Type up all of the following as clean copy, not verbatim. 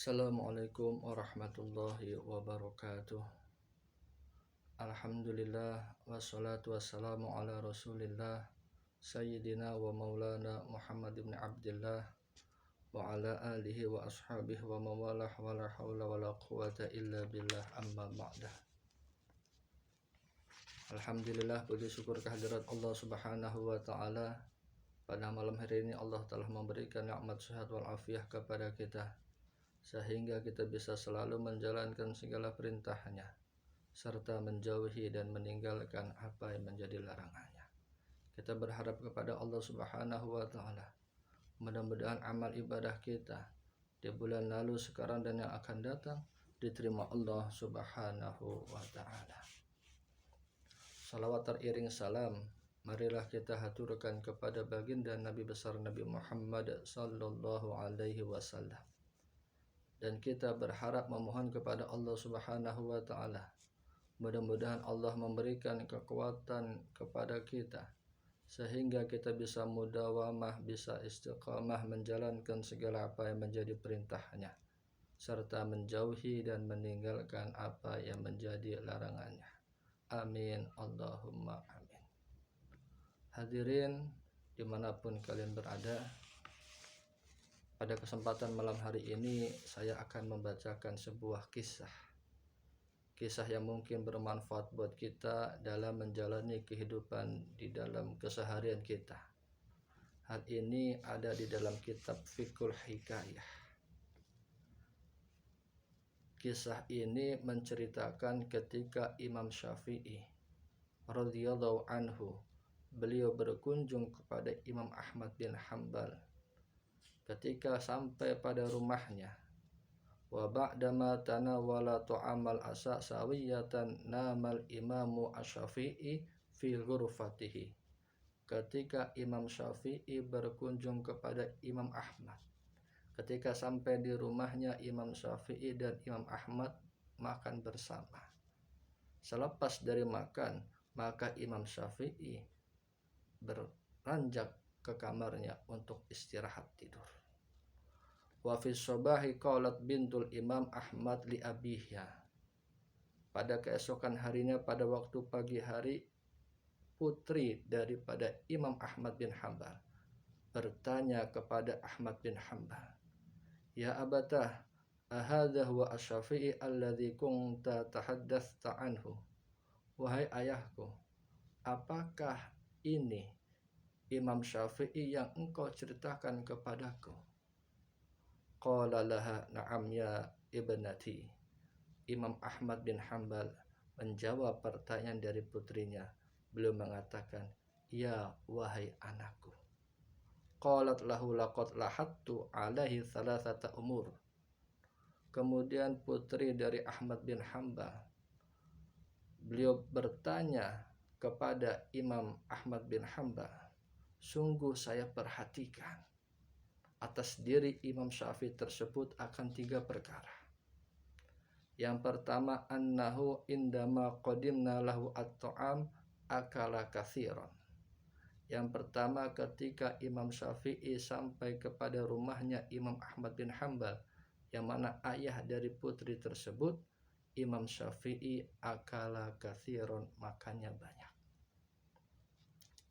Assalamualaikum warahmatullahi wabarakatuh. Alhamdulillah wassalatu wassalamu ala rasulillah Sayyidina wa maulana Muhammad ibn Abdillah wa ala alihi wa ashabihi wa mawalah wa la hawla wa la quwata illa billah amma ba'dah. Alhamdulillah, puji syukur kehadirat Allah subhanahu wa ta'ala. Pada malam hari ini Allah telah memberikan nikmat sehat wal afiah kepada kita, sehingga kita bisa selalu menjalankan segala perintahnya serta menjauhi dan meninggalkan apa yang menjadi larangannya. Kita berharap kepada Allah subhanahu wa ta'ala, mudah-mudahan amal ibadah kita di bulan lalu, sekarang, dan yang akan datang diterima Allah subhanahu wa ta'ala. Salawat teriring salam marilah kita haturkan kepada baginda Nabi besar Nabi Muhammad sallallahu alaihi wasallam. Dan kita berharap memohon kepada Allah subhanahu wa ta'ala, mudah-mudahan Allah memberikan kekuatan kepada kita sehingga kita bisa mudawamah, bisa istiqamah menjalankan segala apa yang menjadi perintahnya serta menjauhi dan meninggalkan apa yang menjadi larangannya. Amin Allahumma amin. Hadirin dimanapun kalian berada, pada kesempatan malam hari ini saya akan membacakan sebuah kisah yang mungkin bermanfaat buat kita dalam menjalani kehidupan di dalam keseharian kita. Hal ini ada di dalam kitab Fiqhul Hikayah. Kisah ini menceritakan ketika Imam Syafi'i radhiyallahu anhu, beliau berkunjung kepada Imam Ahmad bin Hanbal. Ketika sampai pada rumahnya, wa ba'dama tanawala ta'amal asa sawiyatan namal imamu asy-Syafi'i fi ghurfatihi. Ketika Imam Syafi'i berkunjung kepada Imam Ahmad, ketika sampai di rumahnya Imam Syafi'i dan Imam Ahmad makan bersama. Selepas dari makan, maka Imam Syafi'i beranjak ke kamarnya untuk istirahat tidur. Wa fi shabahi qalat bintul Imam Ahmad li abiha. Pada keesokan harinya, pada waktu pagi hari, putri daripada Imam Ahmad bin Hanbal bertanya kepada Ahmad bin Hanbal, "Ya abatah, ahadha huwa asy-Syafi'i alladzi kunta tahaddatsta anhu?" Wahai ayahku, apakah ini Imam Syafi'i yang engkau ceritakan kepadaku? Qala laha na'am ya ibnati. Imam Ahmad bin Hanbal menjawab pertanyaan dari putrinya. Beliau mengatakan, "Ya wahai anakku." Qalat lahu laqad lahattu alaihi thalathata umur. Kemudian putri dari Ahmad bin Hanbal, beliau bertanya kepada Imam Ahmad bin Hanbal, "Sungguh saya perhatikan atas diri Imam Syafi'i tersebut akan 3 perkara. Yang pertama, annahu indama qadimna lahu at-ta'am akala katsiran." Yang pertama, ketika Imam Syafi'i sampai kepada rumahnya Imam Ahmad bin Hanbal, yang mana ayah dari putri tersebut, Imam Syafi'i akala katsiran, makannya banyak.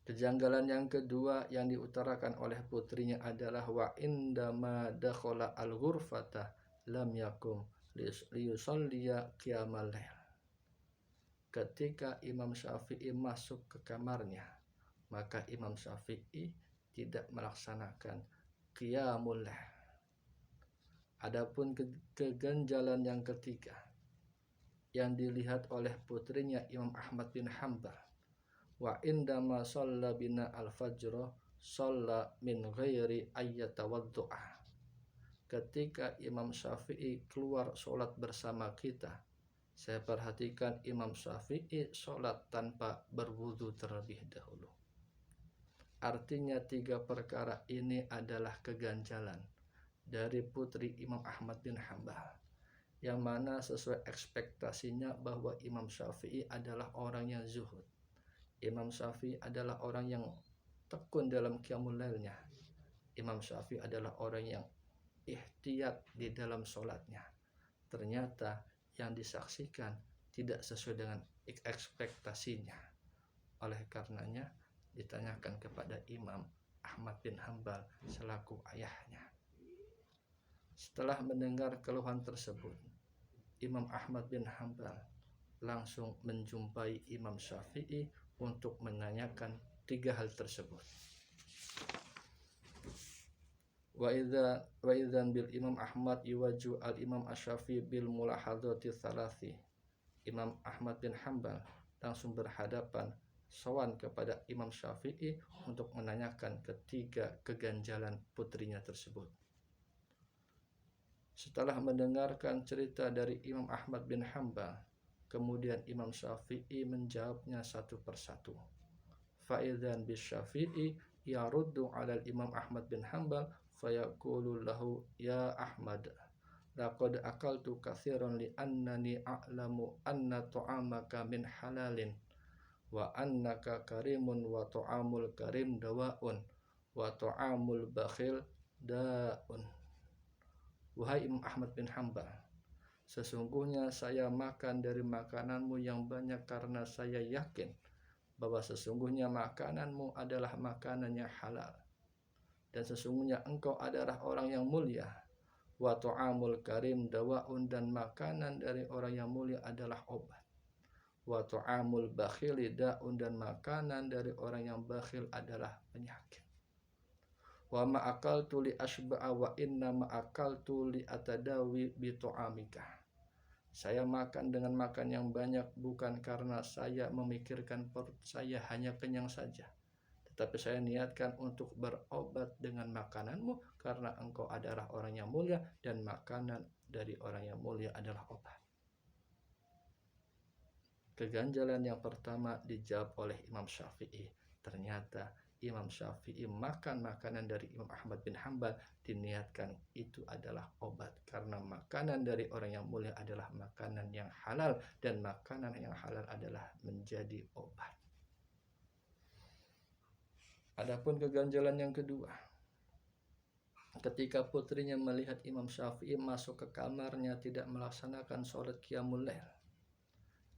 Kejanggalan yang kedua yang diutarakan oleh putrinya adalah wa indama dakhala al-ghurfata lam yakum liyusalliya qiyamal lail. Ketika Imam Syafi'i masuk ke kamarnya, maka Imam Syafi'i tidak melaksanakan qiyamul lail. Adapun keganjalan yang ketiga yang dilihat oleh putrinya Imam Ahmad bin Hanbal, wa indama shalla bina al-fajr shalla min ghairi ayyatawaddu'a. Ketika Imam Syafi'i keluar sholat bersama kita, saya perhatikan Imam Syafi'i sholat tanpa berwudu terlebih dahulu. Artinya 3 perkara ini adalah keganjalan dari putri Imam Ahmad bin Hanbal, yang mana sesuai ekspektasinya bahwa Imam Syafi'i adalah orang yang zuhud. Imam Syafi'i adalah orang yang tekun dalam qiyamul lailnya. Imam Syafi'i adalah orang yang ihtiyat di dalam sholatnya. Ternyata yang disaksikan tidak sesuai dengan ekspektasinya. Oleh karenanya ditanyakan kepada Imam Ahmad bin Hambal selaku ayahnya. Setelah mendengar keluhan tersebut, Imam Ahmad bin Hambal langsung menjumpai Imam Syafi'i untuk menanyakan 3 hal tersebut. Wa idzan bil Imam Ahmad yuwaju al Imam Asy-Syafi'i bil mulahadati tsalathi. Imam Ahmad bin Hambal langsung berhadapan sowan kepada Imam Syafi'i untuk menanyakan ketiga keganjalan putrinya tersebut. Setelah mendengarkan cerita dari Imam Ahmad bin Hambal, kemudian Imam Syafi'i menjawabnya satu persatu. Fa'idzan bis Syafi'i yaruddu 'ala Imam Ahmad bin Hambal fayaqulu lahu ya Ahmad laqad akaltu katsiran li annani a'lamu anna ta'amaka min halalin wa annaka karimun wa ta'amul karim dawa'un wa ta'amul bakhil da'un. Wahai Imam Ahmad bin Hambal, sesungguhnya saya makan dari makananmu yang banyak karena saya yakin bahwa sesungguhnya makananmu adalah makanan yang halal, dan sesungguhnya engkau adalah orang yang mulia. Wa ta'amul karim dawa'un, dan makanan dari orang yang mulia adalah obat. Wa ta'amul bakhili da'un, dan makanan dari orang yang bakhil adalah penyakit. Wa ma akaltu li asba'a wa inna ma akaltu li atadawi bi ta'amika. Saya makan dengan makan yang banyak bukan karena saya memikirkan perut saya hanya kenyang saja, tetapi saya niatkan untuk berobat dengan makananmu karena engkau adalah orang yang mulia dan makanan dari orang yang mulia adalah obat. Keganjalan yang pertama dijawab oleh Imam Syafi'i. Ternyata Imam Syafi'i makan makanan dari Imam Ahmad bin Hambal diniatkan itu adalah obat, karena makanan dari orang yang mulia adalah makanan yang halal, dan makanan yang halal adalah menjadi obat. Adapun keganjalan yang kedua, ketika putrinya melihat Imam Syafi'i masuk ke kamarnya tidak melaksanakan sholat qiyamul lail,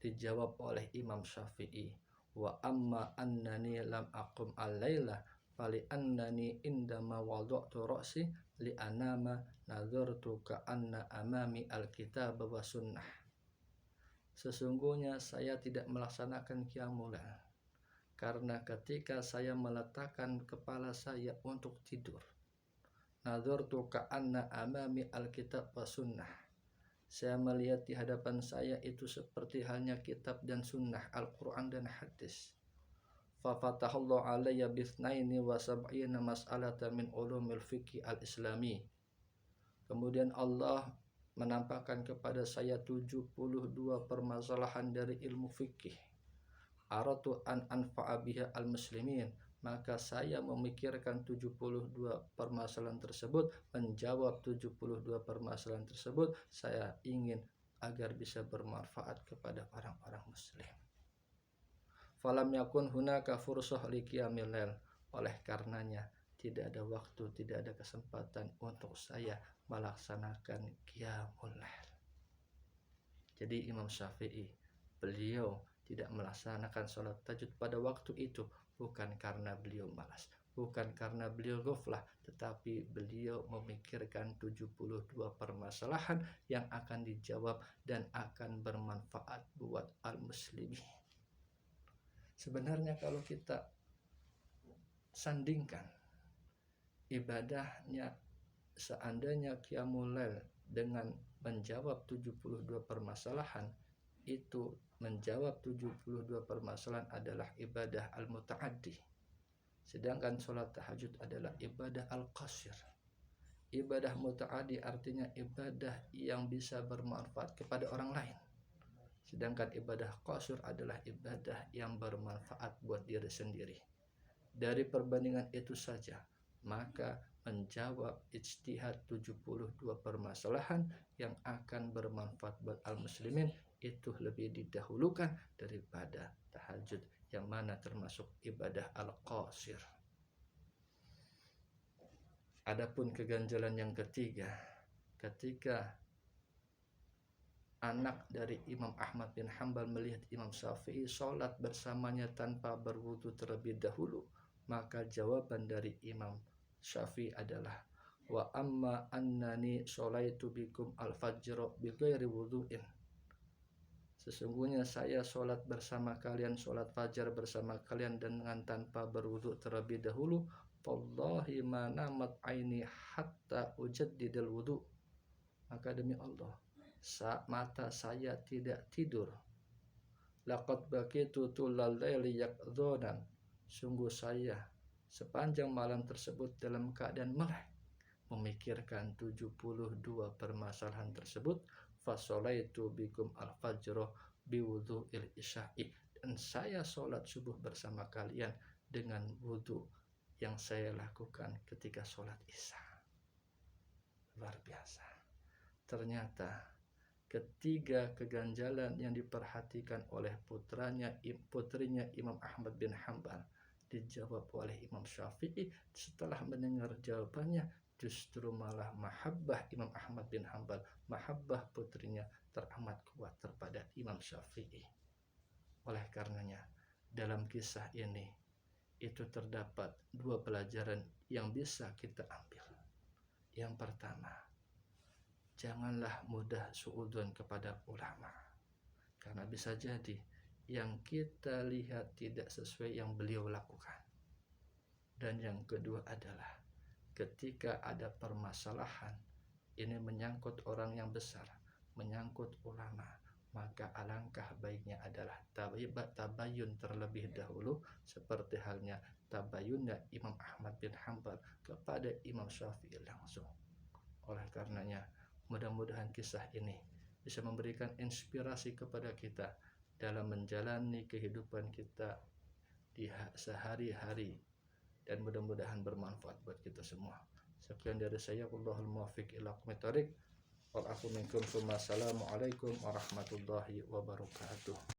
dijawab oleh Imam Syafi'i, wa amma annani lam aqum al-laila fali annani indama wada'tu ra'si li anama nadhartu ka anna amami al-kitab wa sunnah. Sesungguhnya saya tidak melaksanakan qiyamul lail karena ketika saya meletakkan kepala saya untuk tidur, nadhartu ka anna amami al-kitab wa sunnah, saya melihat di hadapan saya itu seperti halnya kitab dan sunnah, Al-Quran dan hadis. Fafatahallahu alayya bithnaini wa sab'ina mas'alata min ulumil fiqhi al-islami. Kemudian Allah menampakkan kepada saya 72 permasalahan dari ilmu fikih. Aratu an anfa'a biha al-muslimin. Maka saya memikirkan 72 permasalahan tersebut, menjawab 72 permasalahan tersebut. Saya ingin agar bisa bermanfaat kepada orang-orang muslim. Falam yakun hunaka fursah li qiyamil lail. Oleh karenanya tidak ada waktu, tidak ada kesempatan untuk saya melaksanakan qiyamul lail. Jadi Imam Syafi'i, beliau tidak melaksanakan sholat tahajud pada waktu itu bukan karena beliau malas, bukan karena beliau ghaflah, tetapi beliau memikirkan 72 permasalahan yang akan dijawab dan akan bermanfaat buat al-muslimin. Sebenarnya kalau kita sandingkan ibadahnya seandainya qiyamul lail dengan menjawab 72 permasalahan, itu menjawab 72 permasalahan adalah ibadah al-muta'addi, sedangkan sholat tahajud adalah ibadah al-qasir. Ibadah muta'addi artinya ibadah yang bisa bermanfaat kepada orang lain, sedangkan ibadah qasir adalah ibadah yang bermanfaat buat diri sendiri. Dari perbandingan itu saja, maka menjawab ijtihad 72 permasalahan yang akan bermanfaat buat al-muslimin itu lebih didahulukan daripada tahajud yang mana termasuk ibadah al-qasir. Adapun keganjalan yang ketiga, ketika anak dari Imam Ahmad bin Hambal melihat Imam Syafi'i sholat bersamanya tanpa berwudu terlebih dahulu, maka jawaban dari Imam Syafi'i adalah wa amma annani sholaitu bikum al-fajr bi ghairi wudu'in. Sesungguhnya saya sholat bersama kalian, sholat fajar bersama kalian dengan tanpa berwudu terlebih dahulu. Wallahi ma namat aini hatta ujaddidal wudu. Maka demi Allah, saat mata saya tidak tidur. Laqad baqitu tulal laili yaqdhanan. Sungguh saya sepanjang malam tersebut dalam keadaan melek, memikirkan 72 permasalahan tersebut. Fasolaitu bikum al-fajr biwudu'il isya'i. Dan saya sholat subuh bersama kalian dengan wudu yang saya lakukan ketika sholat isya. Luar biasa. Ternyata ketiga keganjalan yang diperhatikan oleh putrinya Imam Ahmad bin Hambal dijawab oleh Imam Syafi'i. Setelah mendengar jawabannya, justru malah mahabbah Imam Ahmad bin Hambal, mahabbah putrinya teramat kuat terhadap Imam Syafi'i. Oleh karenanya, dalam kisah ini itu terdapat dua pelajaran yang bisa kita ambil. Yang pertama, janganlah mudah suudzon kepada ulama, karena bisa jadi yang kita lihat tidak sesuai yang beliau lakukan. Dan yang kedua adalah ketika ada permasalahan ini menyangkut orang yang besar, menyangkut ulama, maka alangkah baiknya adalah tabayun terlebih dahulu, seperti halnya tabayunnya Imam Ahmad bin Hambal kepada Imam Syafi'i langsung. Oleh karenanya, mudah-mudahan kisah ini bisa memberikan inspirasi kepada kita dalam menjalani kehidupan kita di sehari-hari, dan mudah-mudahan bermanfaat buat kita semua. Sekian dari saya, wallahul muwaffiq ila aqwamit thoriq. Wal afu minkum. Assalamualaikum warahmatullahi wabarakatuh.